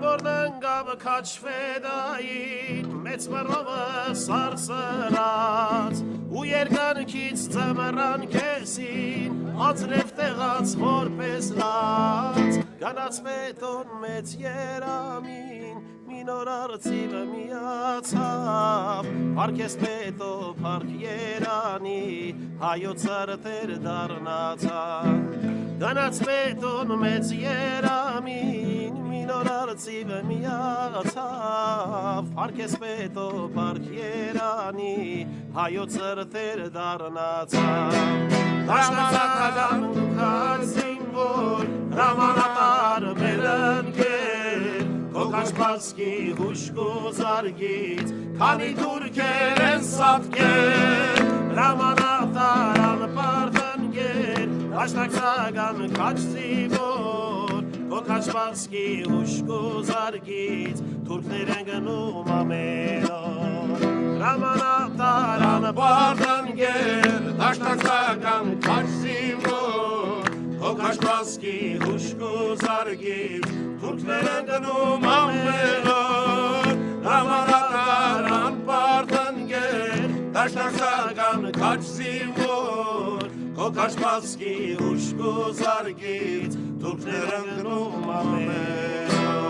որն ընկավ քաչվեդային, մեծ մռովը սարսրած, ու երկանքից ծմռան կեսին, անձրև տեղած որպես լաց, գանաց պետոն մեծ երամին, մի նոր արծիվը միացավ, պարքես պետո պարք երանի, հայոց արդեր դարնացավ, գանաց պետոն մեծ երամին, մի նոր արծիվը միացավ, պարքես պետո պարք երանի, հայոց արդեր դարնացավ, դաշնացական կացին, որ հրամանատար մեր ընկեր, Կոկաշպասկի հուշկու զարգից, քանի թուրքեր են սատկեր, հրամանատար անպարտ ընկեր, դաշնակցական քաչ զինվոր, Կոկաշպասկի հուշկու զարգից, թուրքներ են գնում ամեն օր, հրամանատար անպարտ ընկեր, դաշնակցական քաչ զինվոր, Կոկաշպասկի հուշկու զարգից, թուրքներ են գնում ամեն օր, հրամանատար անպարտ ընկեր, դաշնակցական քաչ զինվոր, Կոկաշպասկի հուշկու զարգից, թուրքներ են գնում ամեն օր